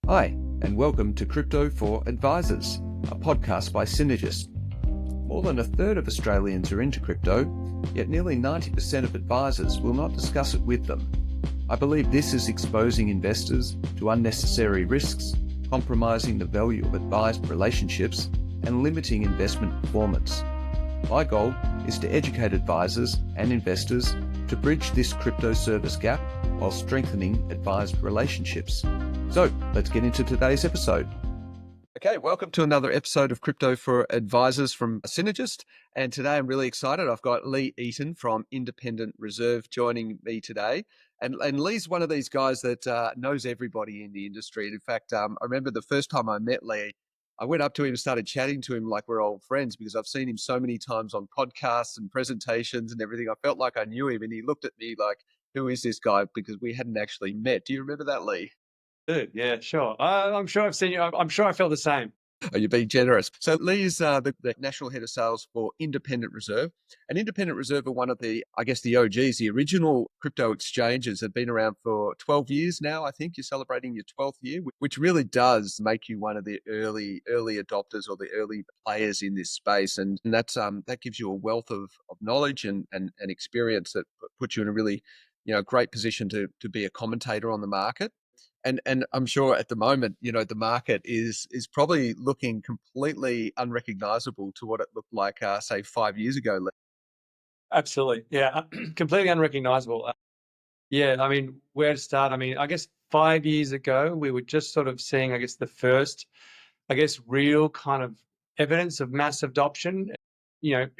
Hi, and welcome to Crypto for Advisors, a podcast by Synergist. More than a third of Australians are into crypto, yet nearly 90% of advisors will not discuss it with them. I believe this is exposing investors to unnecessary risks, compromising the value of advised relationships, and limiting investment performance. My goal is to educate advisors and investors to bridge this crypto service gap while strengthening advised relationships. So let's get into today's episode. Okay, welcome to another episode of Crypto for Advisors from Synergist. And today I'm really excited. I've got Lee Eaton from Independent Reserve joining me today. And Lee's one of these guys that knows everybody in the industry. And in fact, I remember the first time I met Lee, I went up to him and started chatting to him like we're old friends because I've seen him so many times on podcasts and presentations and everything. I felt like I knew him and he looked at me like, who is this guy? Because we hadn't actually met. Do you remember that, Lee? Good. Yeah, sure. I'm sure I've seen you. I'm sure I felt the same. Oh, you're being generous. So Lee is the National Head of Sales for Independent Reserve. And Independent Reserve are one of the, I guess, the OGs. The original crypto exchanges have been around for 12 years now. I think you're celebrating your 12th year, which really does make you one of the early adopters or the early players in this space. And that's that gives you a wealth of knowledge and experience that puts you in a really great position to be a commentator on the market. And I'm sure at the moment, the market is probably looking completely unrecognizable to what it looked like, say, 5 years ago. Absolutely. Yeah, completely unrecognizable. Yeah, I mean, where to start? I mean, I guess 5 years ago, we were just sort of seeing, I guess, the first, real kind of evidence of mass adoption.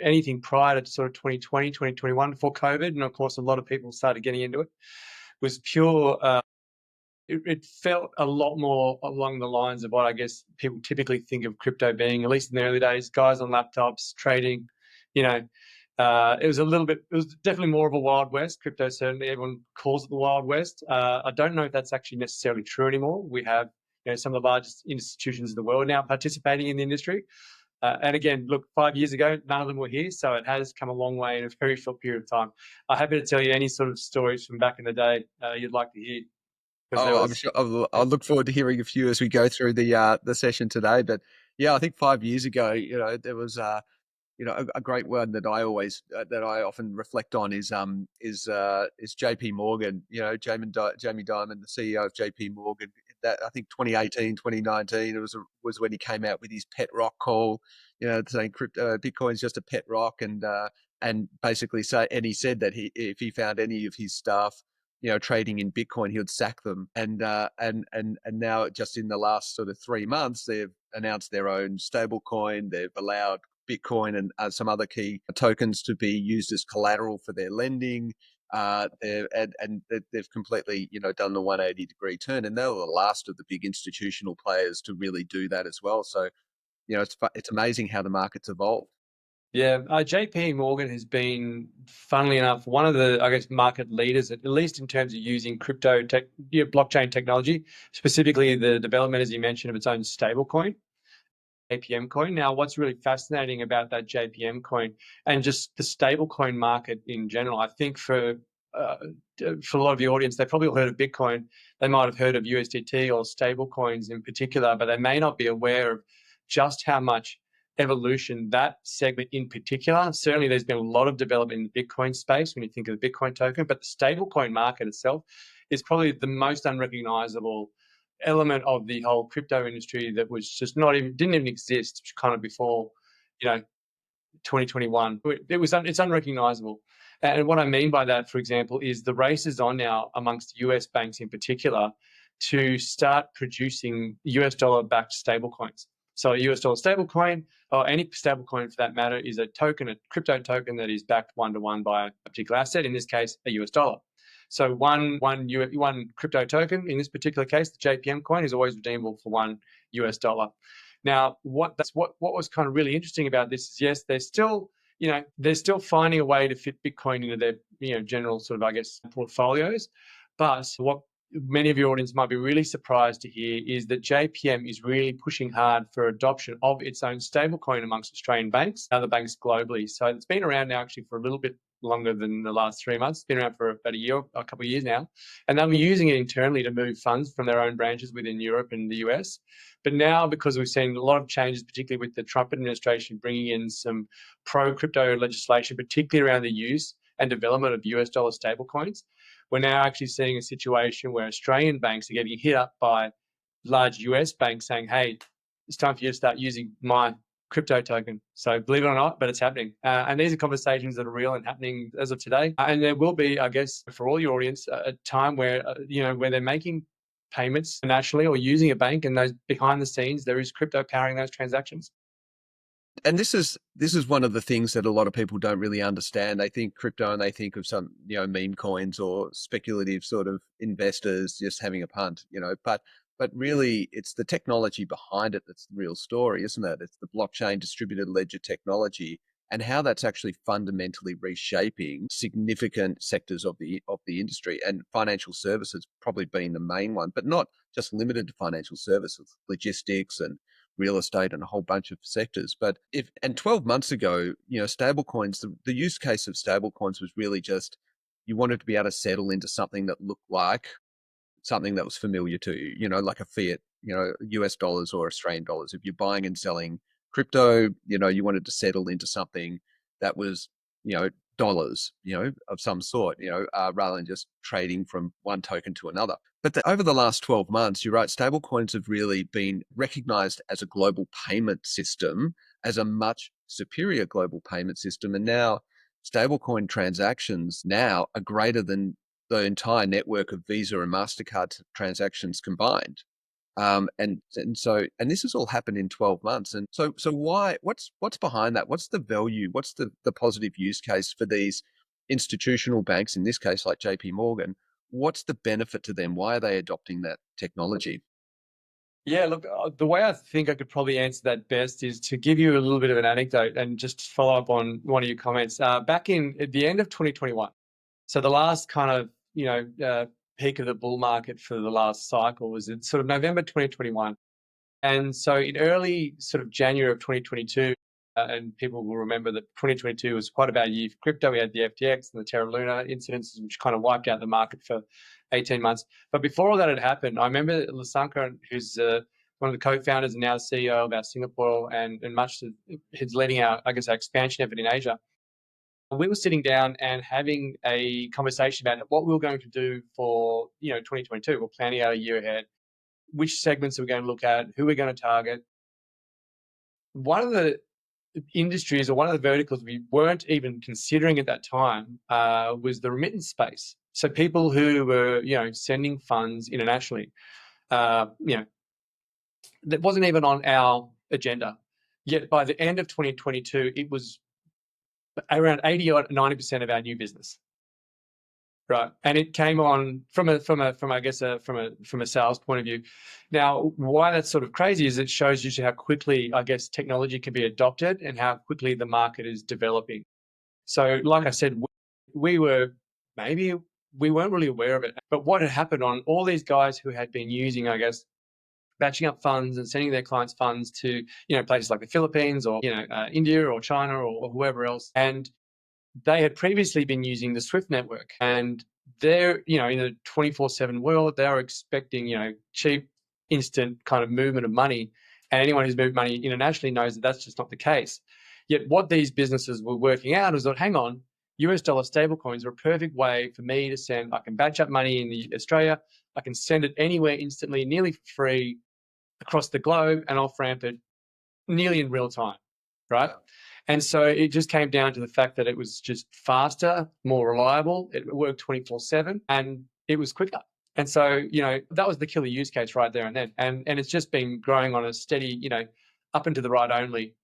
Anything prior to sort of 2020, 2021 before COVID, and of course, a lot of people started getting into it, was pure. It felt a lot more along the lines of what I guess people typically think of crypto being, at least in the early days, guys on laptops trading. It was it was definitely more of a Wild West. Crypto, certainly, everyone calls it the Wild West. I don't know if that's actually necessarily true anymore. We have some of the largest institutions in the world now participating in the industry. And again, look, 5 years ago, none of them were here, so it has come a long way in a very short period of time. I'm happy to tell you any sort of stories from back in the day you'd like to hear. Oh, I'm sure I'll look forward to hearing a few as we go through the session today. But yeah, I think 5 years ago, there was a great one that that I often reflect on is JP Morgan. Jamie Dimon, the CEO of JP Morgan. That I think 2018, 2019, it was when he came out with his pet rock call, saying Bitcoin's just a pet rock, and basically he said that if he found any of his staff trading in Bitcoin, he would sack them. And now, just in the last sort of 3 months, they've announced their own stablecoin. They've allowed Bitcoin and some other key tokens to be used as collateral for their lending. They've completely, done the 180-degree turn, and they were the last of the big institutional players to really do that as well. So, it's amazing how the market's evolved. Yeah, JP Morgan has been, funnily enough, one of the, I guess, market leaders, at least in terms of using blockchain technology, specifically the development, as you mentioned, of its own stablecoin, JPM coin. Now, what's really fascinating about that JPM coin and just the stablecoin market in general, I think for a lot of the audience, they probably all heard of Bitcoin. They might have heard of USDT or stablecoins in particular, but they may not be aware of just how much evolution that segment in particular. Certainly, there's been a lot of development in the Bitcoin space when you think of the Bitcoin token, but the stablecoin market itself is probably the most unrecognizable element of the whole crypto industry that was just didn't even exist kind of before 2021. It's unrecognizable. And what I mean by that, for example, is the race is on now amongst US banks in particular to start producing US dollar backed stablecoins. So a US dollar stablecoin, or any stablecoin for that matter, is a crypto token that is backed one-to-one by a particular asset, in this case, a US dollar. So one crypto token, in this particular case, the JPM coin, is always redeemable for $1 US. Now, what was kind of really interesting about this is, yes, they're still finding a way to fit Bitcoin into their general sort of, I guess, portfolios. But what many of your audience might be really surprised to hear is that JPM is really pushing hard for adoption of its own stablecoin amongst Australian banks, other banks globally. So it's been around now actually for a little bit longer than the last 3 months. It's been around for about a couple of years now. And they were using it internally to move funds from their own branches within Europe and the US. But now, because we've seen a lot of changes, particularly with the Trump administration bringing in some pro-crypto legislation, particularly around the use and development of US dollar stablecoins, we're now actually seeing a situation where Australian banks are getting hit up by large US banks saying, hey, it's time for you to start using my crypto token. So believe it or not, but it's happening. And these are conversations that are real and happening as of today. And there will be, I guess, for all your audience, a time where, where they're making payments nationally or using a bank, and those behind the scenes, there is crypto powering those transactions. And this is one of the things that a lot of people don't really understand. They think crypto and they think of some, meme coins or speculative sort of investors just having a punt, but really it's the technology behind it that's the real story, isn't it? It's the blockchain distributed ledger technology and how that's actually fundamentally reshaping significant sectors of the industry, and financial services probably being the main one, but not just limited to financial services, logistics and real estate and a whole bunch of sectors. But 12 months ago, stablecoins, the use case of stablecoins was really just you wanted to be able to settle into something that looked like something that was familiar to you, like a fiat, US dollars or Australian dollars. If you're buying and selling crypto, you wanted to settle into something that was, dollars, of some sort, rather than just trading from one token to another. But over the last 12 months, you're right, stablecoins have really been recognized as a global payment system, as a much superior global payment system. And now stablecoin transactions now are greater than the entire network of Visa and MasterCard transactions combined. And this has all happened in 12 months. And so what's behind that? What's the value? What's the positive use case for these institutional banks, in this case, like JP Morgan? What's the benefit to them? Why are they adopting that technology? Yeah, look, the way I think I could probably answer that best is to give you a little bit of an anecdote and just follow up on one of your comments. Back at the end of 2021, so the last kind of, peak of the bull market for the last cycle was in sort of November 2021. And so in early sort of January of 2022, and people will remember that 2022 was quite a bad year for crypto. We had the FTX and the Terra Luna incidents, which kind of wiped out the market for 18 months. But before all that had happened, I remember Lasanka, who's one of the co-founders and now the CEO of our Singapore and much of his leading our expansion effort in Asia. We were sitting down and having a conversation about what we were going to do for 2022. We're planning out a year ahead. Which segments are we going to look at? Who we're going to target? One of the industries or one of the verticals we weren't even considering at that time was the remittance space. So people who were, sending funds internationally, that wasn't even on our agenda. Yet by the end of 2022, it was around 80 or 90% of our new business. Right, and it came on from a sales point of view. Now, why that's sort of crazy is it shows you how quickly, technology can be adopted and how quickly the market is developing. So, like I said, we weren't really aware of it. But what had happened on all these guys who had been using, batching up funds and sending their clients funds to, places like the Philippines or, India or China or whoever else, and they had previously been using the Swift network, and they're, in a 24/7 world, they're expecting, cheap, instant kind of movement of money. And anyone who's moved money internationally knows that that's just not the case. Yet what these businesses were working out is that, hang on, US dollar stablecoins are a perfect way for me to send. I can batch up money in Australia. I can send it anywhere instantly, nearly for free across the globe, and off ramp it nearly in real time, right? And so it just came down to the fact that it was just faster, more reliable. It worked 24/7 and it was quicker. And so, that was the killer use case right there and then. And it's just been growing on a steady, up and to the right only.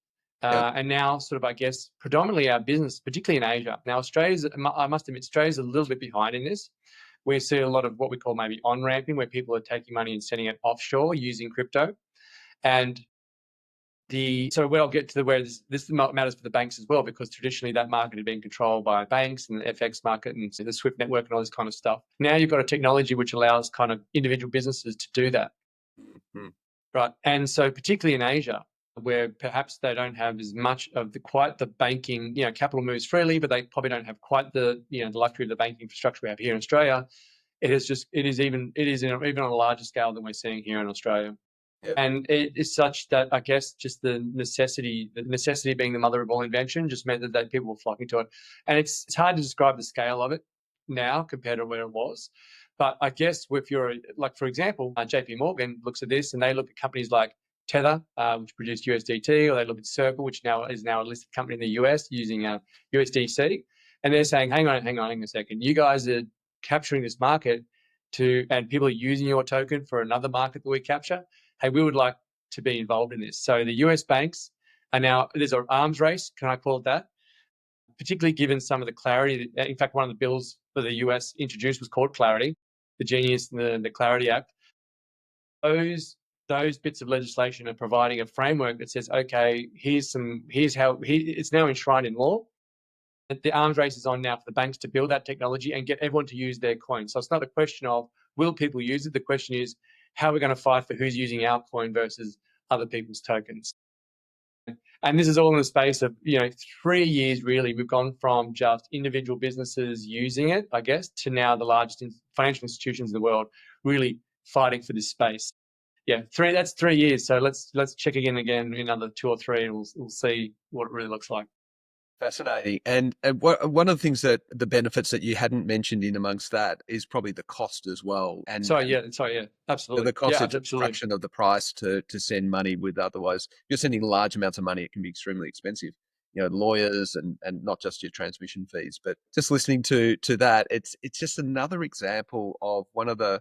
And now sort of, predominantly our business, particularly in Asia. Now, I must admit, Australia's a little bit behind in this. We see a lot of what we call maybe on-ramping, where people are taking money and sending it offshore using crypto. And so where I'll get to where this matters for the banks as well, because traditionally that market had been controlled by banks and the FX market and the Swift network and all this kind of stuff. Now you've got a technology which allows kind of individual businesses to do that. Mm-hmm. Right. And so particularly in Asia, where perhaps they don't have as much of quite the banking, capital moves freely, but they probably don't have quite the luxury of the banking infrastructure we have here in Australia. It is even on a larger scale than we're seeing here in Australia. Yeah. And it is such that I guess just the necessity being the mother of all invention just meant that people were flocking to it. And it's hard to describe the scale of it now compared to where it was. But I guess if you're like, for example, JP Morgan looks at this and they look at companies like Tether, which produced USDT, or they look at Circle, which is now a listed company in the US using USDC. And they're saying, hang on a second. You guys are capturing this market and people are using your token for another market that we capture. Hey, we would like to be involved in this. So the US banks are now, there's an arms race, can I call it that? Particularly given some of the clarity. In fact, one of the bills for the US introduced was called Clarity, the Genius and the Clarity Act. Those bits of legislation are providing a framework that says, okay, here's how it's now enshrined in law. The arms race is on now for the banks to build that technology and get everyone to use their coin. So it's not a question of will people use it? The question is how we're going to fight for who's using our coin versus other people's tokens. And this is all in the space of 3 years. Really, we've gone from just individual businesses using it, I guess, to now the largest financial institutions in the world really fighting for this space. Yeah, that's 3 years. So let's check again in another 2 or 3, and we'll see what it really looks like. Fascinating. And one of the things that the benefits that you hadn't mentioned in amongst that is probably the cost as well. And yeah, absolutely. the cost yeah, is a fraction of the price to send money with. Otherwise, you're sending large amounts of money. It can be extremely expensive. Lawyers and not just your transmission fees. But just listening to that, it's just another example of one of the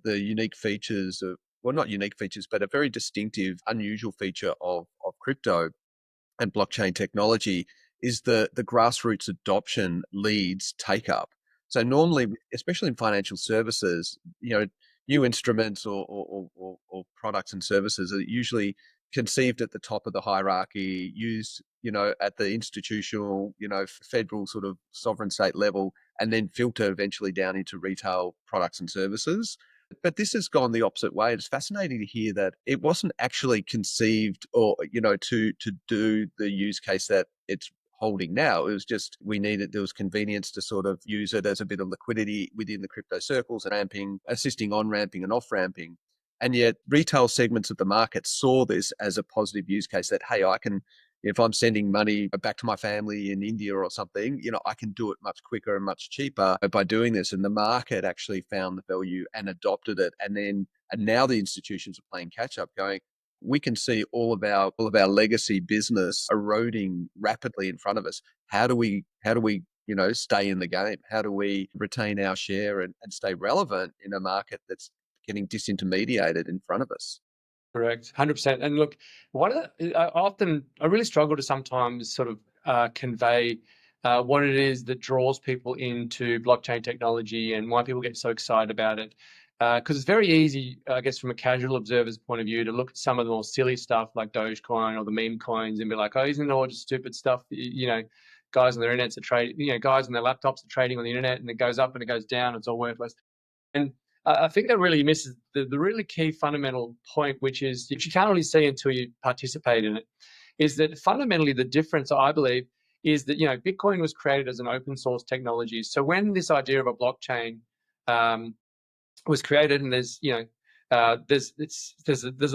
unique features of, well, not unique features, but a very distinctive, unusual feature of crypto and blockchain technology is the grassroots adoption leads take up. So normally, especially in financial services, new instruments or products and services are usually conceived at the top of the hierarchy, used, at the institutional, federal sort of sovereign state level, and then filter eventually down into retail products and services. But this has gone the opposite way. It's fascinating to hear that it wasn't actually conceived or, to do the use case that it's holding now. It was just, there was convenience to sort of use it as a bit of liquidity within the crypto circles and assisting on ramping and off ramping. And yet retail segments of the market saw this as a positive use case that, hey, if I'm sending money back to my family in India or something, I can do it much quicker and much cheaper by doing this. And the market actually found the value and adopted it. And now the institutions are playing catch up, going, we can see all of our legacy business eroding rapidly in front of us. How do we stay in the game? How do we retain our share and stay relevant in a market that's getting disintermediated in front of us? Correct, 100%. And look, I really struggle to sometimes sort of convey what it is that draws people into blockchain technology and why people get so excited about it. Because it's very easy, I guess, from a casual observer's point of view, to look at some of the more silly stuff like Dogecoin or the meme coins and be like, oh, isn't it all just stupid stuff? Guys on their internets are trading, guys on their laptops are trading on the internet, and it goes up and it goes down. It's all worthless. And I think that really misses the really key fundamental point, which is, if you can't really see until you participate in it, is that fundamentally the difference, I believe, is that Bitcoin was created as an open source technology. So when this idea of a blockchain was created, and there's a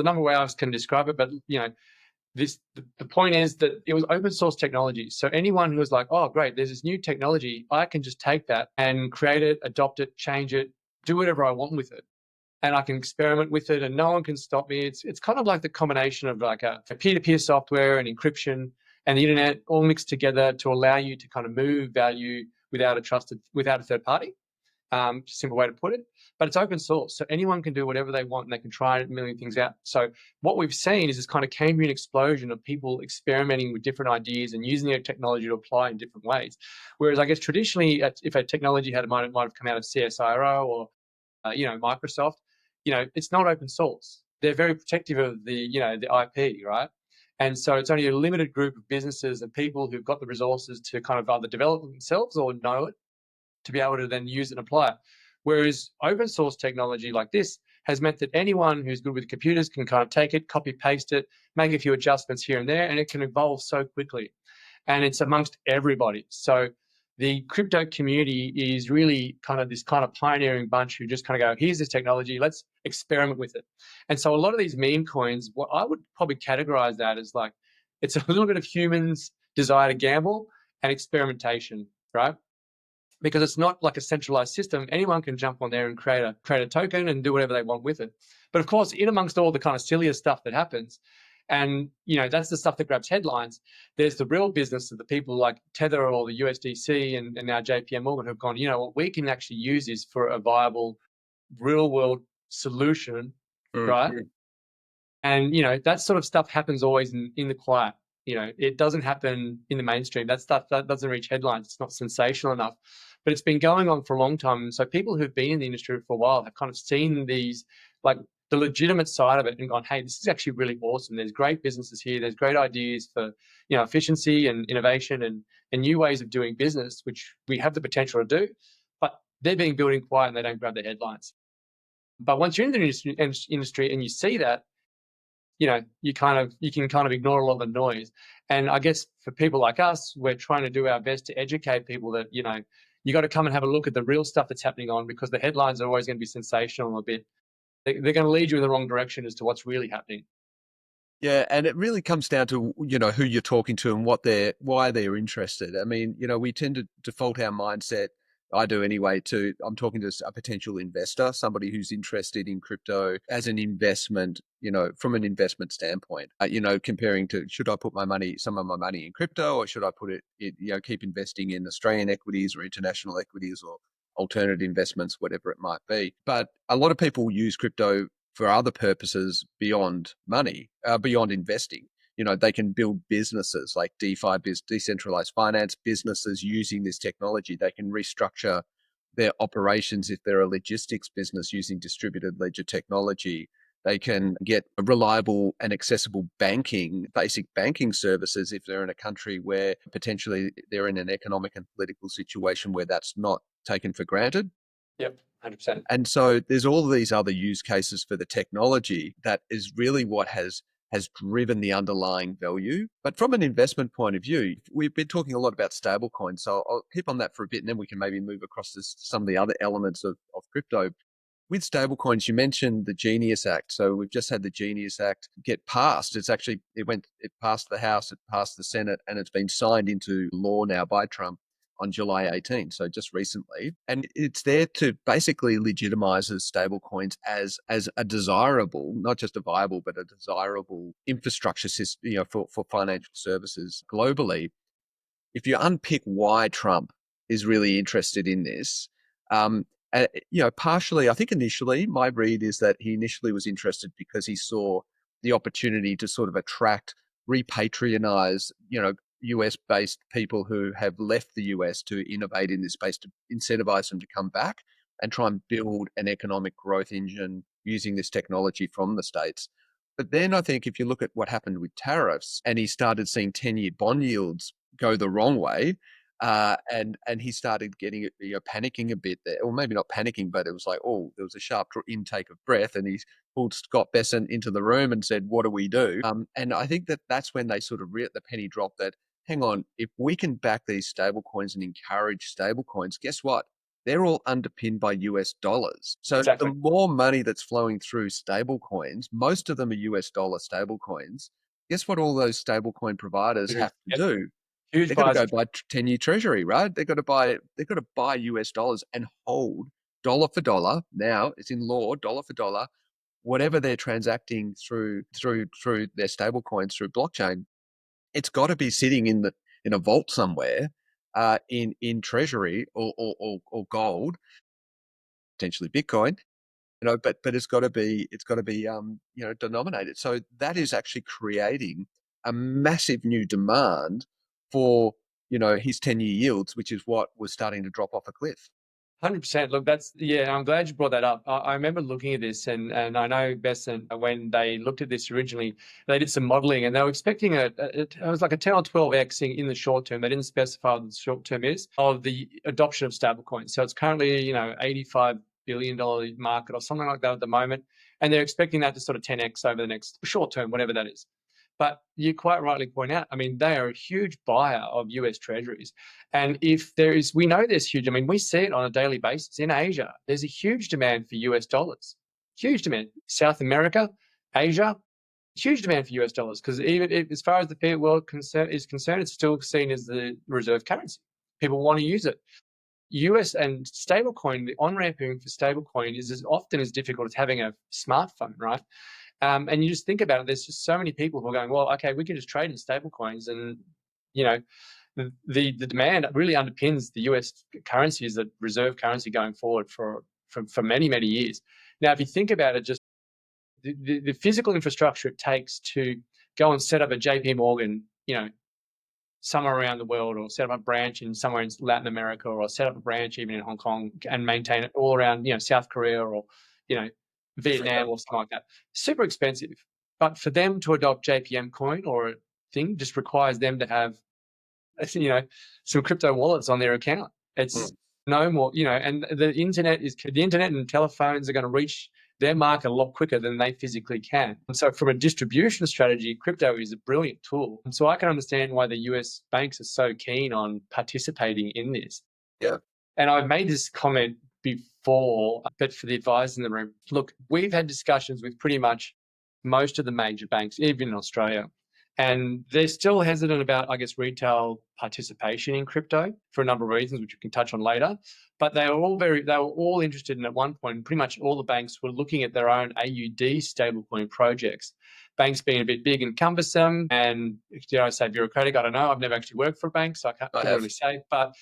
number of ways I can describe it, but the point is that it was open source technology. So anyone who was like, oh great, there's this new technology, I can just take that and create it, adopt it, change it, do whatever I want with it, and I can experiment with it, and no one can stop me. It's kind of like the combination of like a peer-to-peer software and encryption and the internet all mixed together to allow you to kind of move value without a third party. Simple way to put it, but it's open source, so anyone can do whatever they want and they can try a million things out. So what we've seen is this kind of Cambrian explosion of people experimenting with different ideas and using their technology to apply in different ways. Whereas I guess traditionally, if a technology might have come out of CSIRO or Microsoft, it's not open source. They're very protective of the IP, right? And so it's only a limited group of businesses and people who've got the resources to kind of either develop it themselves or know it, to be able to then use it and apply it. Whereas open source technology like this has meant that anyone who's good with computers can kind of take it, copy paste it, make a few adjustments here and there, and it can evolve so quickly. And it's amongst everybody. So the crypto community is really kind of this kind of pioneering bunch who just kind of go, here's this technology, let's experiment with it. And so a lot of these meme coins, what I would probably categorize that as like, it's a little bit of humans' desire to gamble and experimentation, right? Because it's not like a centralized system. Anyone can jump on there and create a token and do whatever they want with it. But of course, in amongst all the kind of sillier stuff that happens, and that's the stuff that grabs headlines, there's the real business of the people like Tether or the USDC and now JP Morgan who've gone, what we can actually use is for a viable real world solution, right? And that sort of stuff happens always in the quiet. It doesn't happen in the mainstream. That stuff that doesn't reach headlines. It's not sensational enough, but it's been going on for a long time. And so people who've been in the industry for a while have kind of seen these, like the legitimate side of it, and gone, hey, this is actually really awesome. There's great businesses here. There's great ideas for efficiency and innovation and new ways of doing business, which we have the potential to do, but they're being built in quiet and they don't grab the headlines. But once you're in the industry and you see that, you can kind of ignore a lot of the noise. And I guess for people like us, we're trying to do our best to educate people that, you got to come and have a look at the real stuff that's happening on, because the headlines are always going to be sensational a bit. They're going to lead you in the wrong direction as to what's really happening. Yeah, and it really comes down to, who you're talking to and why they're interested. I mean, we tend to default our mindset, I do anyway, to I'm talking to a potential investor, somebody who's interested in crypto as an investment, from an investment standpoint, comparing to, should I put some of my money in crypto, or should I put it, keep investing in Australian equities or international equities or alternative investments, whatever it might be. But a lot of people use crypto for other purposes beyond money, beyond investing. They can build businesses like DeFi, decentralized finance businesses using this technology. They can restructure their operations if they're a logistics business using distributed ledger technology. They can get reliable and accessible basic banking services if they're in a country where potentially they're in an economic and political situation where that's not taken for granted. Yep, 100%. And so there's all these other use cases for the technology that is really what has driven the underlying value. But from an investment point of view, we've been talking a lot about stablecoins, so I'll keep on that for a bit, and then we can maybe move across to some of the other elements of crypto. With stablecoins, you mentioned the Genius Act. So we've just had the Genius Act get passed. It passed the House, it passed the Senate, and it's been signed into law now by Trump on July 18, so just recently. And it's there to basically legitimize stablecoins as a desirable, not just a viable, but a desirable infrastructure system, for financial services globally. If you unpick why Trump is really interested in this, partially, I think initially, my read is that he initially was interested because he saw the opportunity to sort of attract, repatrianize, US-based people who have left the US to innovate in this space, to incentivize them to come back and try and build an economic growth engine using this technology from the States. But then I think if you look at what happened with tariffs, and he started seeing 10-year bond yields go the wrong way, and he started getting, panicking a bit there, or maybe not panicking, but it was like, there was a sharp intake of breath, and he pulled Scott Bessent into the room and said, "What do we do?" And I think that's when they sort of the penny dropped that, hang on, if we can back these stable coins and encourage stable coins, guess what? They're all underpinned by US dollars. So Exactly. the more money that's flowing through stable coins, most of them are US dollar stable coins. Guess what all those stable coin providers have to do? Huge They've got to buyers. go buy 10-year treasury, right? They've got to buy US dollars and hold dollar for dollar. Now it's in law, dollar for dollar, whatever they're transacting through their stable coins through blockchain. It's got to be sitting in a vault somewhere, in treasury or gold, potentially Bitcoin, but it's got to be denominated. So that is actually creating a massive new demand for his 10-year yields, which is what was starting to drop off a cliff. 100%. Look, I'm glad you brought that up. I remember looking at this, and I know Besant, when they looked at this originally, they did some modeling, and they were expecting it was like a 10 or 12x in the short term. They didn't specify what the short term is of the adoption of stablecoins. So it's currently, $85 billion market or something like that at the moment. And they're expecting that to sort of 10x over the next short term, whatever that is. But you quite rightly point out, I mean, they are a huge buyer of US treasuries. And if there is, we know there's huge, I mean, we see it on a daily basis in Asia. There's a huge demand for US dollars, huge demand. South America, Asia, huge demand for US dollars, because even if, as far as the fiat world is concerned, it's still seen as the reserve currency. People want to use it. US and stablecoin, the on-ramping for stablecoin is as often as difficult as having a smartphone, right? And you just think about it, there's just so many people who are going, well, okay, we can just trade in stable coins, and you know, the demand really underpins the US currency as a reserve currency going forward for many, many years. Now, if you think about it, just the physical infrastructure it takes to go and set up a JP Morgan, somewhere around the world, or set up a branch in somewhere in Latin America, or set up a branch even in Hong Kong and maintain it all around, South Korea, or, Vietnam or something like that. Super expensive. But for them to adopt JPM coin or a thing just requires them to have, some crypto wallets on their account. It's no more, and the internet and telephones are going to reach their market a lot quicker than they physically can. And so from a distribution strategy, crypto is a brilliant tool. And so I can understand why the US banks are so keen on participating in this. Yeah. And I've made this comment before, but for the advisors in the room, look, we've had discussions with pretty much most of the major banks, even in Australia. And they're still hesitant about, I guess, retail participation in crypto for a number of reasons, which we can touch on later. But they were all interested in, at one point, pretty much all the banks were looking at their own AUD stablecoin projects. Banks being a bit big and cumbersome and, dare I say, bureaucratic? I don't know. I've never actually worked for a bank, so I can't really say. But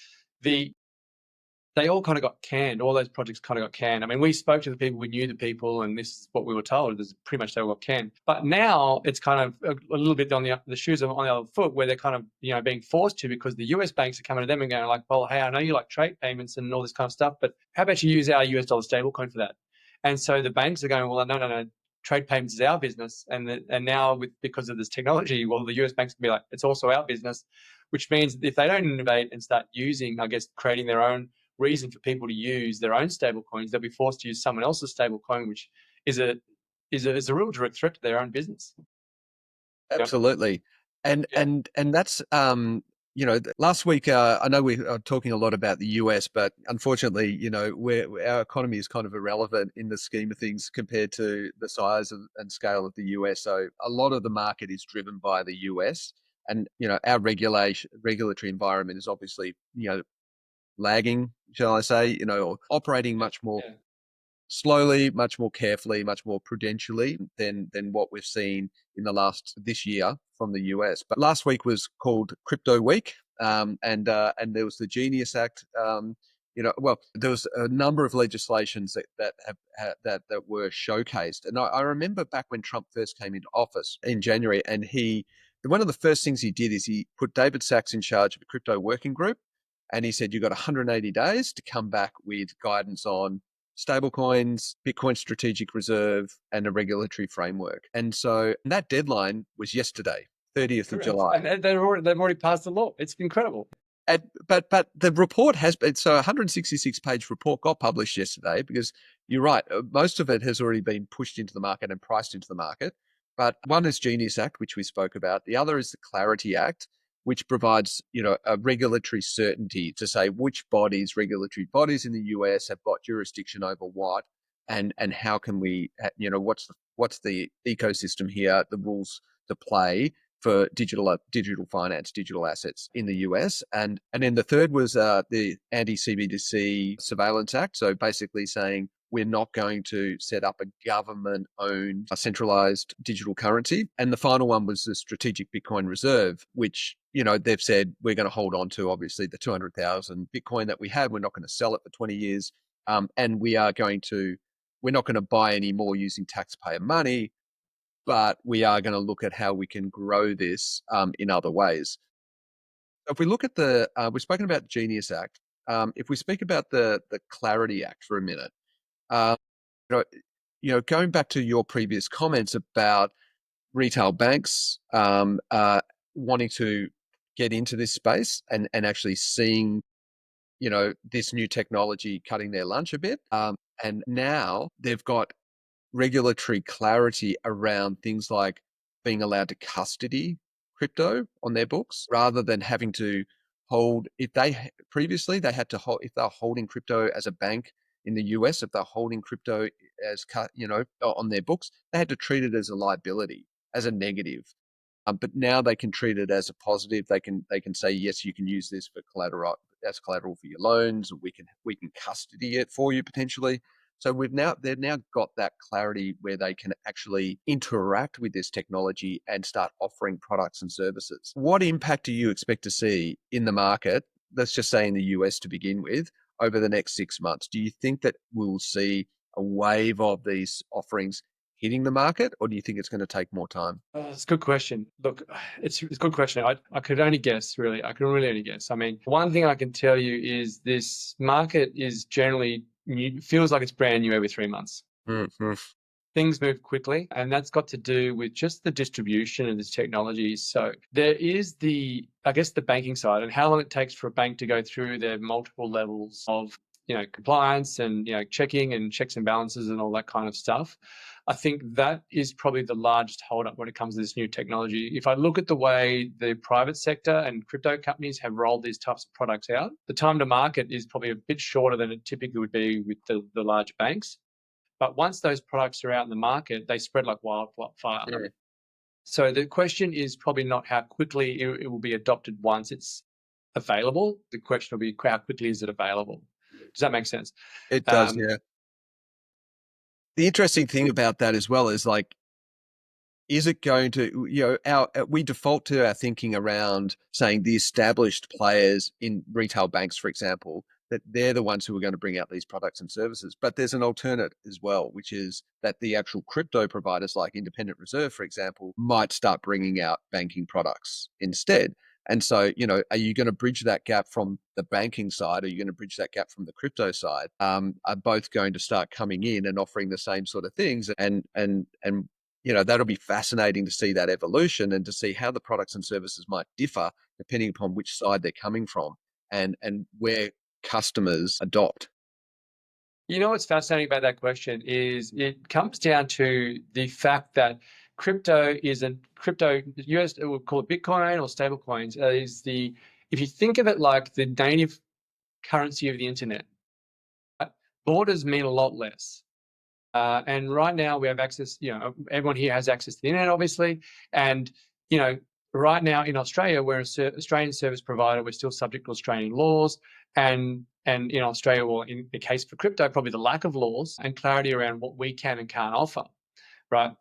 they all kind of got canned. All those projects kind of got canned. I mean, we spoke to the people, we knew the people, and this is what we were told. Is pretty much they all got canned. But now it's kind of a little bit on the shoes on the other foot, where they're kind of being forced to, because the US banks are coming to them and going like, well, hey, I know you like trade payments and all this kind of stuff, but how about you use our US dollar stablecoin for that? And so the banks are going, well, no. Trade payments is our business, and now because of this technology, well, the US banks can be like, it's also our business, which means if they don't innovate and start using, I guess, creating their own reason for people to use their own stable coins, they'll be forced to use someone else's stable coin, which is a real direct threat to their own business. Absolutely. And that's last week I know we are talking a lot about the US, but unfortunately, our economy is kind of irrelevant in the scheme of things compared to the size and scale of the US. So a lot of the market is driven by the US, and our regulatory environment is obviously lagging, shall I say, or operating much more slowly, much more carefully, much more prudentially than what we've seen in this year from the US. But last week was called Crypto Week, and there was the Genius Act. There was a number of legislations that were showcased, and I remember back when Trump first came into office in January, and one of the first things he did is he put David Sachs in charge of a crypto working group. And he said, you've got 180 days to come back with guidance on stablecoins, Bitcoin strategic reserve, and a regulatory framework. And so that deadline was yesterday, 30th of July. And they've already passed the law. It's incredible. But the report has been, so a 166-page report got published yesterday, because you're right, most of it has already been pushed into the market and priced into the market. But one is Genius Act, which we spoke about. The other is the Clarity Act, which provides, a regulatory certainty to say which regulatory bodies in the US have got jurisdiction over what, and how can we, what's the ecosystem here, the rules to play for digital finance, digital assets in the US. And then the third was the Anti-CBDC Surveillance Act. So basically saying, we're not going to set up a government-owned centralized digital currency. And the final one was the Strategic Bitcoin Reserve, which, they've said we're going to hold on to, obviously, the 200,000 Bitcoin that we have. We're not going to sell it for 20 years. And we're not going to buy any more using taxpayer money, but we are going to look at how we can grow this in other ways. If we look at we've spoken about the Genius Act. If we speak about the Clarity Act for a minute, going back to your previous comments about retail banks wanting to get into this space and actually seeing, this new technology cutting their lunch a bit. And now they've got regulatory clarity around things like being allowed to custody crypto on their books rather than having to hold. If they previously they had to hold, if they're holding crypto as a bank in the US, if they're holding crypto as on their books, they had to treat it as a liability, as a negative. But now they can treat it as a positive. They can say, yes, you can use this for collateral, as collateral for your loans. We can custody it for you potentially. So they've now got that clarity where they can actually interact with this technology and start offering products and services. What impact do you expect to see in the market? Let's just say in the US to begin with, over the next 6 months. Do you think that we'll see a wave of these offerings hitting the market, or do you think it's going to take more time? It's a good question. Look, it's a good question. I could only guess, really. I can really only guess. I mean, one thing I can tell you is this market is generally new, feels like it's brand new every 3 months. Mm-hmm. Things move quickly, and that's got to do with just the distribution of this technology. So there is the banking side and how long it takes for a bank to go through their multiple levels of compliance and checking and checks and balances and all that kind of stuff. I think that is probably the largest holdup when it comes to this new technology. If I look at the way the private sector and crypto companies have rolled these types of products out, the time to market is probably a bit shorter than it typically would be with the large banks. But once those products are out in the market, they spread like wildfire. Yeah. So the question is probably not how quickly it will be adopted once it's available. The question will be how quickly is it available? Does that make sense? It does, yeah. The interesting thing about that as well is like, is it going to, we default to our thinking around saying the established players in retail banks, for example, that they're the ones who are going to bring out these products and services. But there's an alternate as well, which is that the actual crypto providers like Independent Reserve, for example, might start bringing out banking products instead. And so, are you going to bridge that gap from the banking side? Or are you going to bridge that gap from the crypto side? Are both going to start coming in and offering the same sort of things? And that'll be fascinating to see that evolution and to see how the products and services might differ depending upon which side they're coming from and where customers adopt. What's fascinating about that question is it comes down to the fact that crypto, US we'll call it Bitcoin or stablecoins, if you think of it like the native currency of the internet, borders mean a lot less. And right now we have access, everyone here has access to the internet, obviously. And, right now in Australia, we're an Australian service provider. We're still subject to Australian laws. And in Australia, well, in the case for crypto, probably the lack of laws and clarity around what we can and can't offer. Right.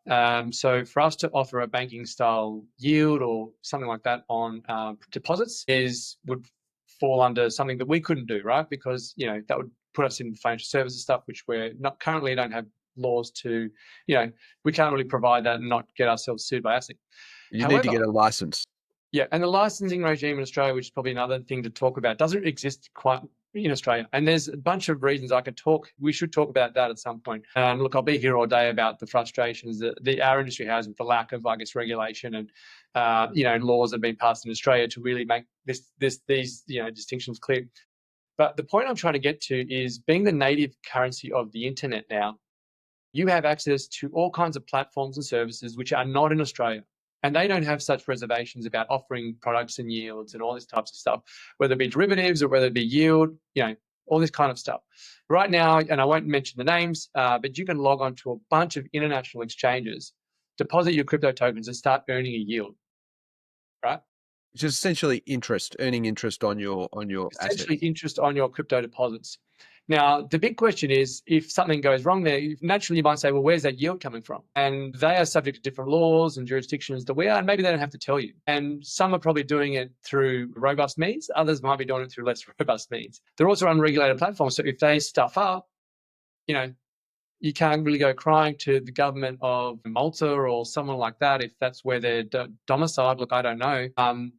So for us to offer a banking style yield or something like that on deposits would fall under something that we couldn't do, right? Because, that would put us in financial services stuff, which we're not currently don't have laws to, we can't really provide that and not get ourselves sued by ASIC. You need to get a license. Yeah, and the licensing regime in Australia, which is probably another thing to talk about, doesn't exist quite in Australia. And there's a bunch of reasons we should talk about that at some point. And look, I'll be here all day about the frustrations that our industry has with the lack of, regulation and, laws that have been passed in Australia to really make these distinctions clear. But the point I'm trying to get to is being the native currency of the internet now, you have access to all kinds of platforms and services which are not in Australia. And they don't have such reservations about offering products and yields and all these types of stuff, whether it be derivatives or whether it be yield, all this kind of stuff. Right now, and I won't mention the names, but you can log on to a bunch of international exchanges, deposit your crypto tokens and start earning a yield, right? Which is essentially earning interest on your Essentially assets. interest on your crypto deposits. Now, the big question is, if something goes wrong there, naturally you might say, well, where's that yield coming from? And they are subject to different laws and jurisdictions that we are, and maybe they don't have to tell you. And some are probably doing it through robust means. Others might be doing it through less robust means. They're also unregulated platforms. So if they stuff up, you can't really go crying to the government of Malta or someone like that if that's where they're domiciled. Look, I don't know. And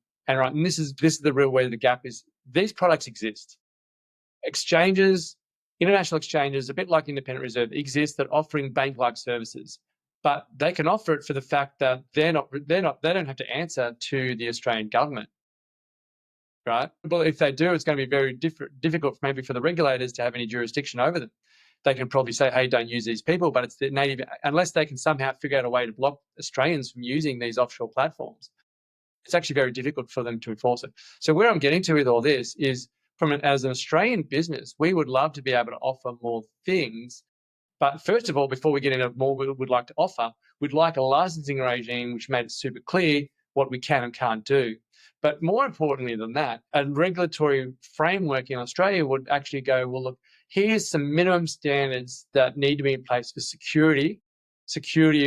this is the real where the gap is. These products exist. Exchanges, international exchanges, a bit like Independent Reserve, exist that offering bank-like services, but they can offer it for the fact that they don't have to answer to the Australian government, right? But if they do, it's going to be very difficult maybe for the regulators to have any jurisdiction over them. they can probably say, hey, don't use these people, but it's the native, unless they can somehow figure out a way to block Australians from using these offshore platforms, it's actually very difficult for them to enforce it. So where I'm getting to with all this is, as an Australian business, we would love to be able to offer more things. But first of all, before we get into more we would like to offer, we'd like a licensing regime which made it super clear what we can and can't do. But more importantly than that, a regulatory framework in Australia would actually go, well, look, here's some minimum standards that need to be in place for security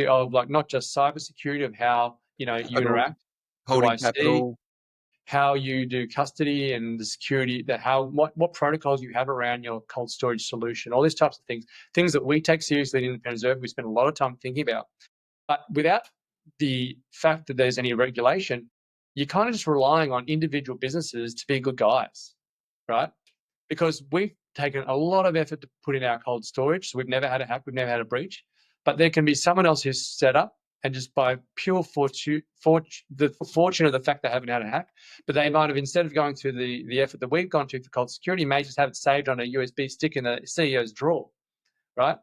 of, like, not just cyber security of how, you Capital, interact, holding KYC, capital. how you do custody and the security, what protocols you have around your cold storage solution, all these types of things that we take seriously in Independent Reserve. We spend a lot of time thinking about. But without the fact that there's any regulation, you're kind of just relying on individual businesses to be good guys, right? Because we've taken a lot of effort to put in our cold storage. So we've never had a hack, we've never had a breach. But there can be someone else who's set up, and just by pure fortune of the fact they haven't had a hack, but they might have, instead of going through the effort that we've gone to for cold security, may just have it saved on a USB stick in the CEO's drawer, right?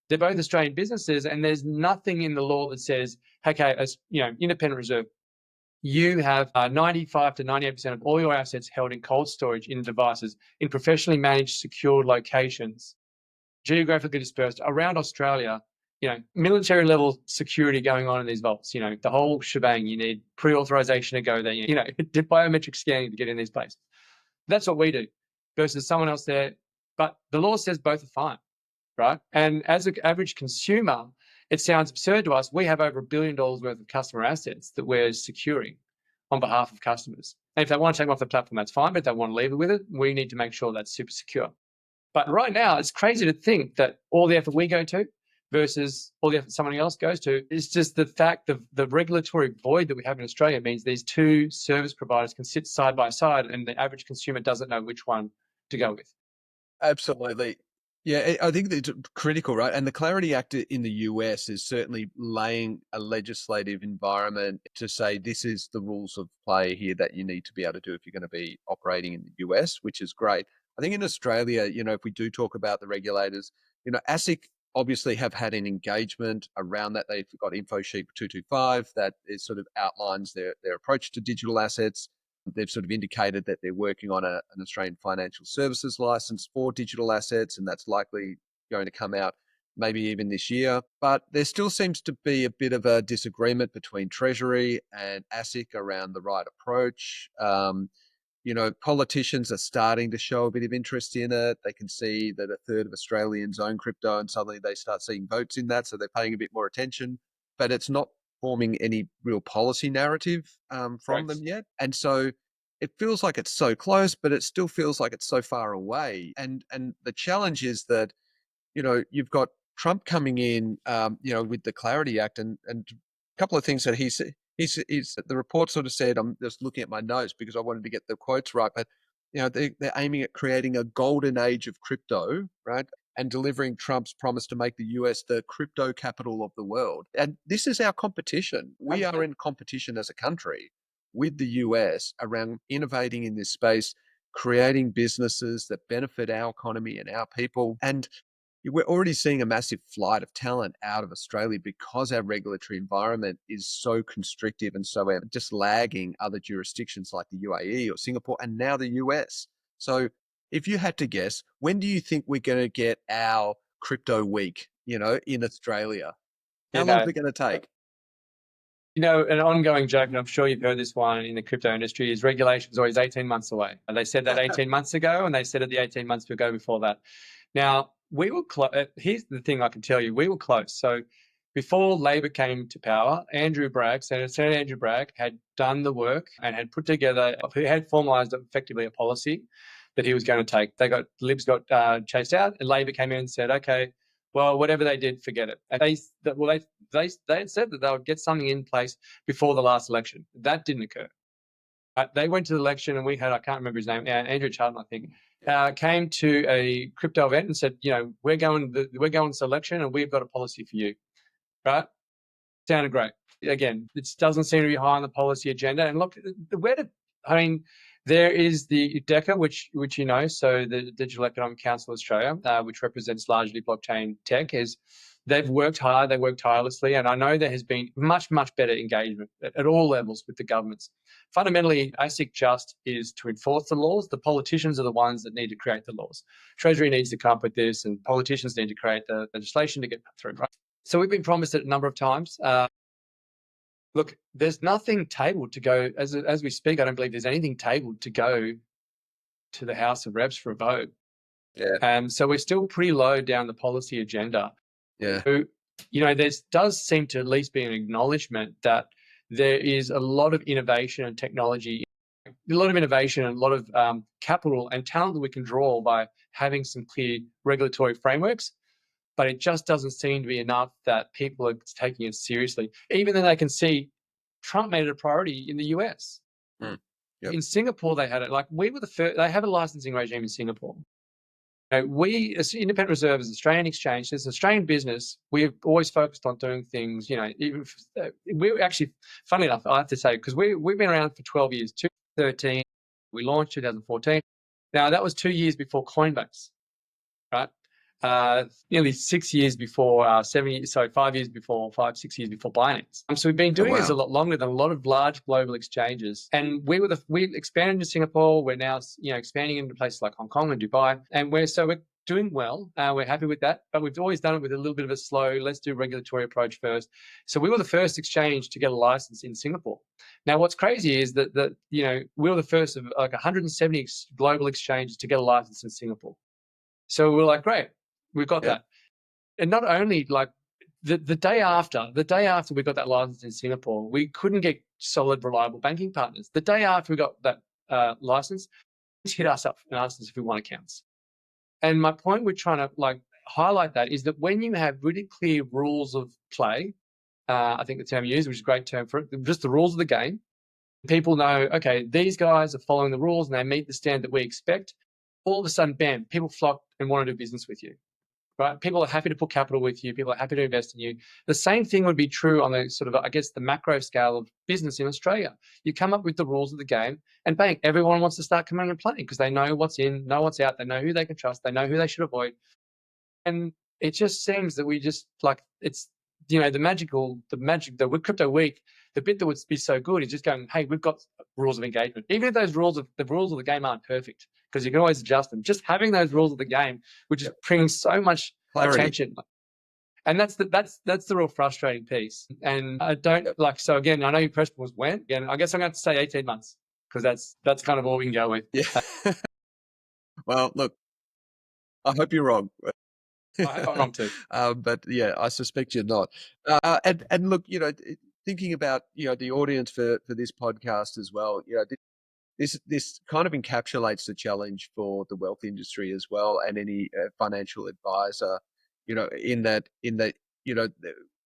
They're both Australian businesses, and there's nothing in the law that says, okay, as Independent Reserve, you have 95 to 98% of all your assets held in cold storage in devices in professionally managed, secured locations, geographically dispersed around Australia. Military level security going on in these vaults. The whole shebang. You need pre-authorization to go there. Biometric scanning to get in these places. That's what we do, versus someone else there. But the law says both are fine, right? And as an average consumer, it sounds absurd to us. We have over $1 billion worth of customer assets that we're securing on behalf of customers. And if they want to take them off the platform, that's fine. But if they want to leave it with it, we need to make sure that's super secure. But right now, it's crazy to think that all the effort we go to versus all the effort someone else goes to is just the fact of the regulatory void that we have in Australia means these two service providers can sit side by side, and the average consumer doesn't know which one to go with. Absolutely. Yeah, I think it's critical, right? And the Clarity Act in the US is certainly laying a legislative environment to say this is the rules of play here that you need to be able to do if you're going to be operating in the US, which is great. I think in Australia, if we do talk about the regulators, ASIC obviously have had an engagement around that. They've got InfoSheet 225 that is sort of outlines their approach to digital assets. They've sort of indicated that they're working on an Australian financial services license for digital assets, and that's likely going to come out maybe even this year. But there still seems to be a bit of a disagreement between Treasury and ASIC around the right approach. Politicians are starting to show a bit of interest in it. They can see that a third of Australians own crypto, and suddenly they start seeing votes in that, so they're paying a bit more attention. But it's not forming any real policy narrative from them yet. And so it feels like it's so close, but it still feels like it's so far away. And the challenge is that, you've got Trump coming in, with the Clarity Act, and a couple of things that he said. The report sort of said, I'm just looking at my notes because I wanted to get the quotes right, but they're aiming at creating a golden age of crypto, right? And delivering Trump's promise to make the US the crypto capital of the world. And this is our competition. We are in competition as a country with the US around innovating in this space, creating businesses that benefit our economy and our people. And we're already seeing a massive flight of talent out of Australia because our regulatory environment is so constrictive, and so we're just lagging other jurisdictions like the UAE or Singapore and now the US. So if you had to guess, when do you think we're going to get our crypto week, in Australia? How long is it going to take? An ongoing joke, and I'm sure you've heard this one in the crypto industry, is regulation is always 18 months away. And they said that 18 months ago, and they said it the 18 months ago before that. Now, we were close. Here's the thing I can tell you. We were close. So before Labor came to power, Senator Andrew Bragg had done the work and had put together, he had formalised effectively a policy that he was going to take. Libs got chased out, and Labor came in and said, okay, well, whatever they did, forget it. And they had said that they would get something in place before the last election. That didn't occur. They went to the election, and we had, I can't remember his name, Andrew Charlton, I think, came to a crypto event and said, we're going to this election, and we've got a policy for you, right? Sounded great. Again, it doesn't seem to be high on the policy agenda. And look, There is the DECA, which you know, so the Digital Economic Council of Australia, which represents largely blockchain tech, they've worked hard, they worked tirelessly, and I know there has been much better engagement at all levels with the governments. Fundamentally, ASIC just is to enforce the laws. The politicians are the ones that need to create the laws. Treasury needs to come up with this, and politicians need to create the legislation to get through. Right. So we've been promised it a number of times. Look, there's nothing tabled to go as we speak. I don't believe there's anything tabled to go to the House of Reps for a vote. Yeah. So we're still pretty low down the policy agenda. Yeah. So, there does seem to at least be an acknowledgement that there is a lot of innovation and technology, a lot of innovation and a lot of capital and talent that we can draw by having some clear regulatory frameworks. But it just doesn't seem to be enough that people are taking it seriously, even though they can see Trump made it a priority in the US. Mm. Yep. In Singapore, they had it. Like, we were the first. They have a licensing regime in Singapore. We, as Independent Reserve, as an Australian exchange, as an Australian business, we've always focused on doing things. Even we're actually, funny enough, I have to say, because we've been around for 12 years. 2013, we launched 2014. Now that was 2 years before Coinbase, right? Nearly 6 years before 5 years before 6 years before Binance. So we've been doing this a lot longer than a lot of large global exchanges. And we expanded to Singapore. We're now expanding into places like Hong Kong and Dubai, and we're doing well. We're happy with that, but we've always done it with a little bit of a slow, let's do regulatory approach first. So we were the first exchange to get a license in Singapore. Now, what's crazy is that we were the first of like 170 global exchanges to get a license in Singapore. So we're like, great. We've got that. And not only like the day after we got that license in Singapore, we couldn't get solid, reliable banking partners. The day after we got that license, hit us up and asked us if we want accounts. And my point we're trying to highlight that is that when you have really clear rules of play, I think the term you used, which is a great term for it, just the rules of the game, people know, okay, these guys are following the rules and they meet the standard that we expect. All of a sudden, bam, people flock and want to do business with you. Right? People are happy to put capital with you. People are happy to invest in you. The same thing would be true on the sort of, I guess, the macro scale of business in Australia. You come up with the rules of the game and bang, everyone wants to start coming and playing because they know what's in, know what's out. They know who they can trust. They know who they should avoid. And it just seems that we just it's, the crypto week, the bit that would be so good is just going, hey, we've got rules of engagement. Even if those rules of the game aren't perfect, because you can always adjust them. Just having those rules of the game, which is bringing so much attention. And that's the real frustrating piece. And I don't so again, I know your question was when. Again, I guess I'm going to have to say 18 months because that's kind of all we can go with. Yeah. Well, look, I hope you're wrong. I hope I'm wrong too. But yeah, I suspect you're not. And look, thinking about the audience for this podcast as well. This kind of encapsulates the challenge for the wealth industry as well, and any financial advisor. In that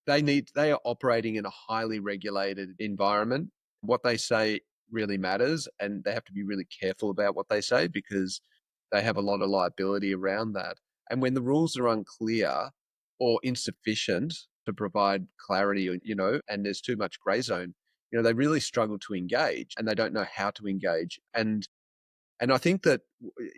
they are operating in a highly regulated environment. What they say really matters, and they have to be really careful about what they say because they have a lot of liability around that. And when the rules are unclear or insufficient to provide clarity, and there's too much gray zone, they really struggle to engage and they don't know how to engage. And I think that,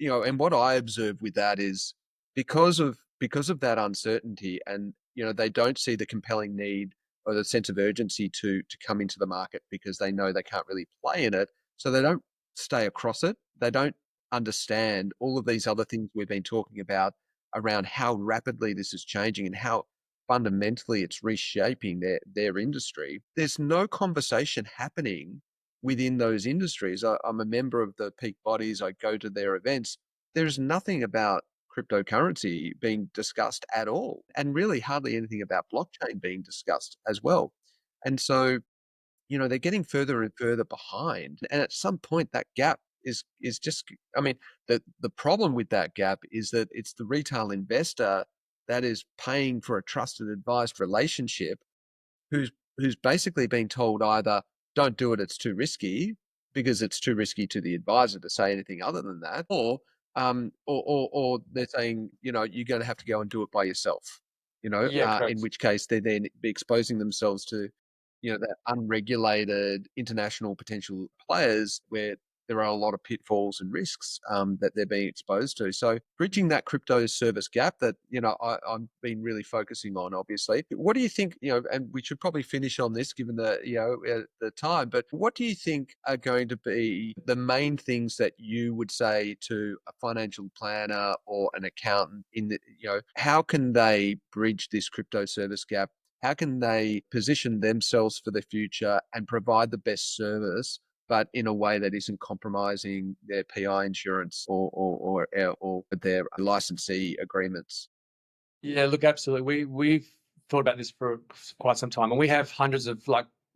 and what I observe with that is because of that uncertainty and, they don't see the compelling need or the sense of urgency to come into the market because they know they can't really play in it. So they don't stay across it. They don't understand all of these other things we've been talking about around how rapidly this is changing and how fundamentally it's reshaping their industry. There's no conversation happening within those industries. I'm a member of the peak bodies. I go to their events. There's nothing about cryptocurrency being discussed at all, and really hardly anything about blockchain being discussed as well. And so, they're getting further and further behind. And at some point, that gap is just, I mean, the problem with that gap is that it's the retail investor that is paying for a trusted advised relationship who's basically being told either don't do it, it's too risky, because it's too risky to the advisor to say anything other than that, or they're saying, you're going to have to go and do it by yourself, in which case they're then exposing themselves to, that unregulated international potential players where there are a lot of pitfalls and risks that they're being exposed to. So bridging that crypto service gap that, I've been really focusing on, obviously. What do you think, and we should probably finish on this given the time, but what do you think are going to be the main things that you would say to a financial planner or an accountant how can they bridge this crypto service gap? How can they position themselves for the future and provide the best service, but in a way that isn't compromising their PI insurance or their licensee agreements? Yeah, look, absolutely. We've thought about this for quite some time, and we have hundreds of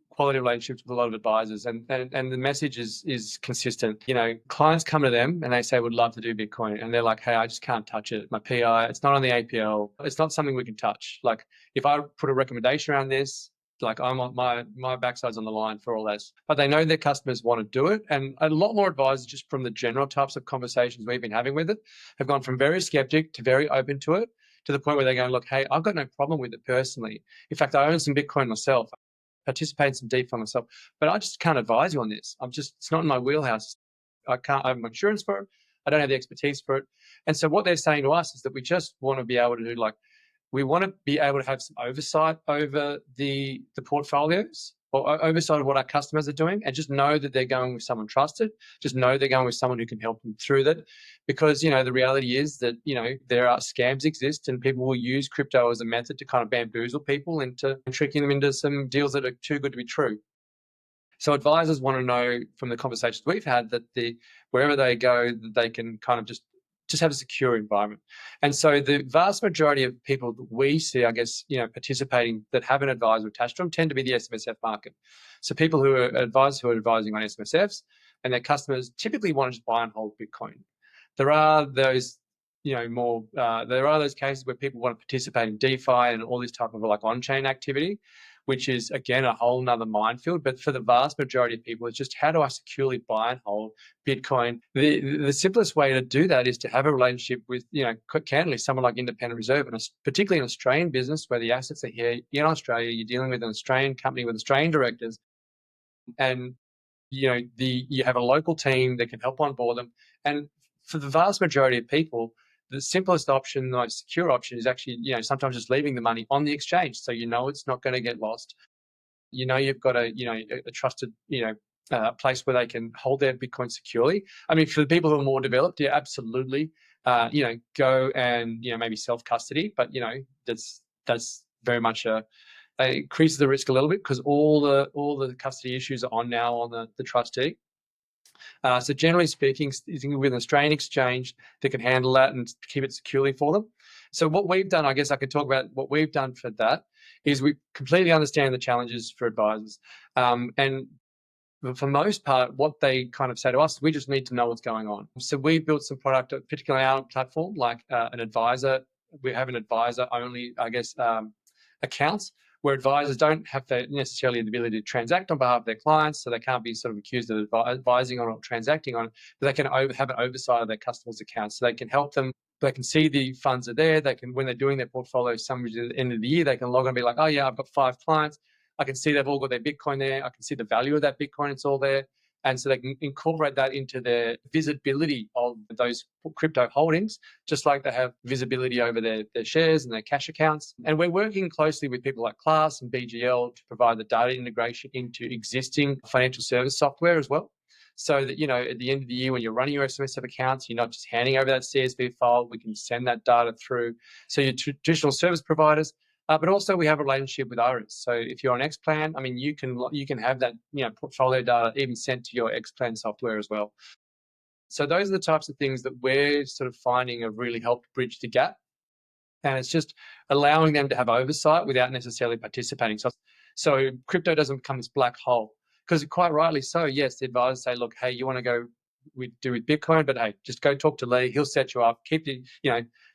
quality relationships with a lot of advisors, and the message is consistent. Clients come to them and they say, "Would love to do Bitcoin," and they're like, "Hey, I just can't touch it. My PI, it's not on the APL. It's not something we can touch. Like, if I put a recommendation around this, I'm on my backside's on the line for all this." But they know their customers want to do it, and a lot more advisors, just from the general types of conversations we've been having with it, have gone from very skeptic to very open to it, to the point where they're going, "Look, hey, I've got no problem with it personally. In fact, I own some Bitcoin myself, participate in some DeFi myself, but I just can't advise you on this. It's not in my wheelhouse. I have my insurance for it. I don't have the expertise for it." And so what they're saying to us is that we just want to be able to do we want to be able to have some oversight over the portfolios, or oversight of what our customers are doing, and just know that they're going with someone trusted. Just know they're going with someone who can help them through that, because the reality is that there are scams exist, and people will use crypto as a method to kind of bamboozle people into tricking them into some deals that are too good to be true. So advisors want to know from the conversations we've had that wherever they go, that they can kind of just have a secure environment. And so the vast majority of people that we see, I guess, participating that have an advisor attached to them tend to be the SMSF market. So people who are advising on SMSFs, and their customers typically want to just buy and hold Bitcoin. There are those, there are those cases where people want to participate in DeFi and all this type of on-chain activity, which is, again, a whole nother minefield. But for the vast majority of people, it's just, how do I securely buy and hold Bitcoin? The simplest way to do that is to have a relationship with, candidly, someone like Independent Reserve, and particularly an Australian business where the assets are here in Australia. You're dealing with an Australian company with Australian directors, and you have a local team that can help onboard them. And for the vast majority of people, the simplest option, the most secure option, is actually, sometimes just leaving the money on the exchange, so it's not going to get lost. You've got a trusted place where they can hold their Bitcoin securely. I mean, for the people who are more developed, yeah, absolutely, go and maybe self custody, but that's very much it increases the risk a little bit, because all the custody issues are on the trustee. So generally speaking, with an Australian exchange that can handle that and keep it securely for them. So what we've done, I guess I could talk about what we've done for that, is we completely understand the challenges for advisors. And for the most part, what they kind of say to us, we just need to know what's going on. So we've built some product, particularly on our platform, like an advisor. We have an advisor only, I guess, accounts, where advisors don't have necessarily the ability to transact on behalf of their clients, so they can't be sort of accused of advising on or transacting on, but they can have an oversight of their customers' accounts, so they can help them. They can see the funds are there. They can, when they're doing their portfolio summary at the end of the year, they can log on and be like, "Oh yeah, I've got 5 clients. I can see they've all got their Bitcoin there. I can see the value of that Bitcoin. It's all there." And so they can incorporate that into their visibility of those crypto holdings, just like they have visibility over their shares and their cash accounts. And we're working closely with people like Class and BGL to provide the data integration into existing financial service software as well. So that, at the end of the year, when you're running your SMSF accounts, you're not just handing over that CSV file. We can send that data through. So your traditional service providers, but also we have a relationship with Iris. So if you're on Xplan, I mean, you can have that portfolio data even sent to your Xplan software as well. So those are the types of things that we're sort of finding have really helped bridge the gap. And it's just allowing them to have oversight without necessarily participating. So crypto doesn't become this black hole, because quite rightly so, yes, the advisors say, "Look, hey, you want to go with Bitcoin, but hey, just go talk to Lee. He'll set you up.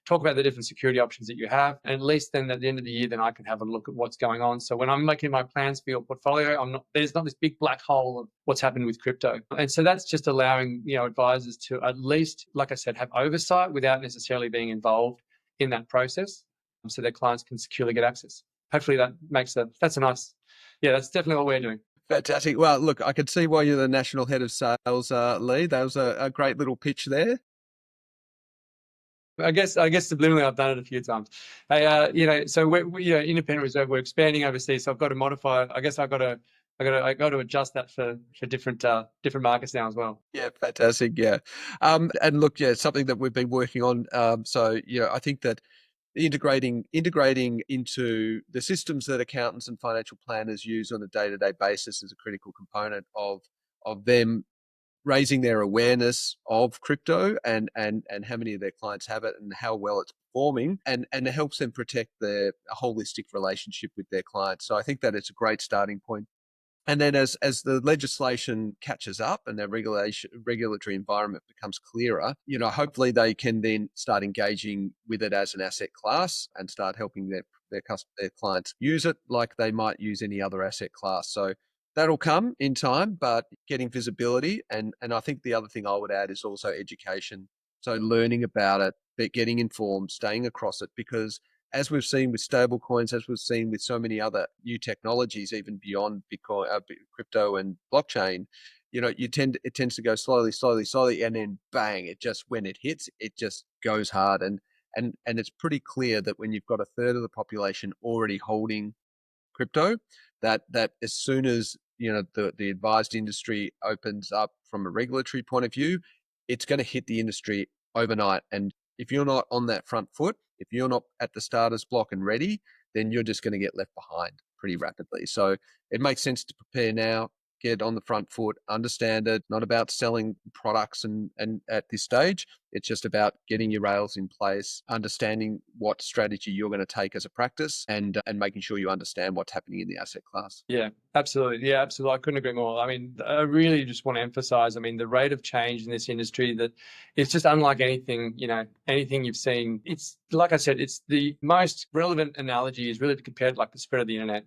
Talk about the different security options that you have. And at least then at the end of the year, then I can have a look at what's going on. So when I'm making my plans for your portfolio, there's not this big black hole of what's happened with crypto." And so that's just allowing, advisors to at least, like I said, have oversight without necessarily being involved in that process, so their clients can securely get access. Hopefully that makes that's definitely what we're doing. Fantastic. Well, look, I could see why you're the national head of sales, Lee. That was a great little pitch there. I guess subliminally I've done it a few times. Hey, so we independent reserve, we're expanding overseas, so I've got to modify. I guess I got to adjust that for different markets now as well. Yeah, fantastic. Yeah. And look, yeah, something that we've been working on. So, I think that integrating into the systems that accountants and financial planners use on a day-to-day basis is a critical component of them raising their awareness of crypto and how many of their clients have it and how well it's performing, and it helps them protect their holistic relationship with their clients. So I think that it's a great starting point. And then as the legislation catches up and their regulatory environment becomes clearer, hopefully they can then start engaging with it as an asset class and start helping their clients use it like they might use any other asset class. So that'll come in time, but getting visibility, and I think the other thing I would add is also education. So learning about it, but getting informed, staying across it, because as we've seen with stablecoins, as we've seen with so many other new technologies, even beyond Bitcoin, crypto and blockchain, it tends to go slowly, and then bang, when it hits, it just goes hard. And it's pretty clear that when you've got a third of the population already holding crypto, that as soon as the advised industry opens up from a regulatory point of view, it's going to hit the industry overnight. And if you're not on that front foot, if you're not at the starter's block and ready, then you're just going to get left behind pretty rapidly. So it makes sense to prepare now, get on the front foot, understand it. Not about selling products and at this stage. It's just about getting your rails in place, understanding what strategy you're going to take as a practice, and making sure you understand what's happening in the asset class. Yeah, absolutely. Yeah, absolutely. I couldn't agree more. I mean, I really just want to emphasize, the rate of change in this industry, that it's just unlike anything you've seen. It's like I said, it's the most relevant analogy is really to compare it like the spread of the internet,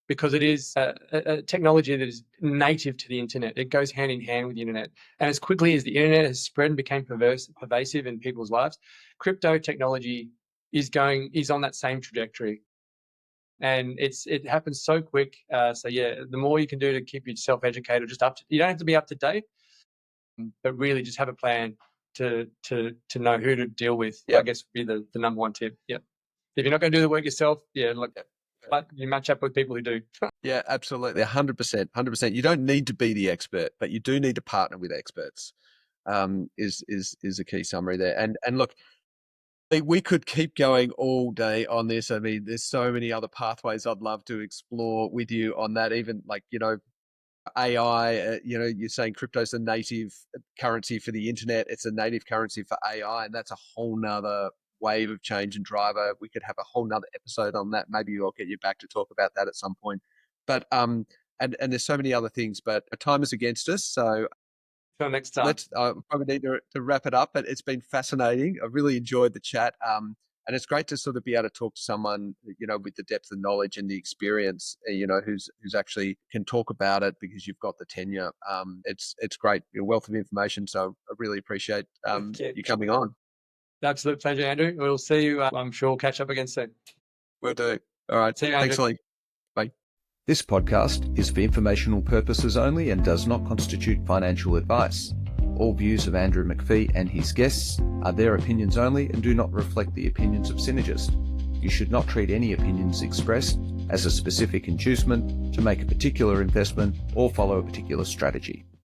because it is a technology that is native to the internet. It goes hand in hand with the internet. And as quickly as the internet has spread and became pervasive in people's lives, crypto technology is on that same trajectory. And it happens so quick. So yeah, the more you can do to keep yourself educated, you don't have to be up to date, but really just have a plan to know who to deal with. Yep. I guess would be the number one tip. Yeah. If you're not going to do the work yourself, but you match up with people who do. Yeah, absolutely. 100%. You don't need to be the expert, but you do need to partner with experts. Is a key summary there. And look, we could keep going all day on this. I mean, there's so many other pathways I'd love to explore with you on that. Even like, AI, you're saying crypto's a native currency for the internet. It's a native currency for AI, and that's a whole nother wave of change and driver. We could have a whole nother episode on that. Maybe I'll get you back to talk about that at some point. But and there's so many other things, but time is against us. So Till next time. let's probably need to wrap it up. But it's been fascinating. I really enjoyed the chat. And it's great to sort of be able to talk to someone, with the depth of knowledge and the experience, who's actually can talk about it, because you've got the tenure. It's great, your wealth of information. So I really appreciate you coming on. Absolute pleasure, Andrew. We'll see you. I'm sure we'll catch up again soon. Will do. All right. See you, Andrew. Thanks, Lee. Bye. This podcast is for informational purposes only and does not constitute financial advice. All views of Andrew McPhee and his guests are their opinions only and do not reflect the opinions of Synergist. You should not treat any opinions expressed as a specific inducement to make a particular investment or follow a particular strategy.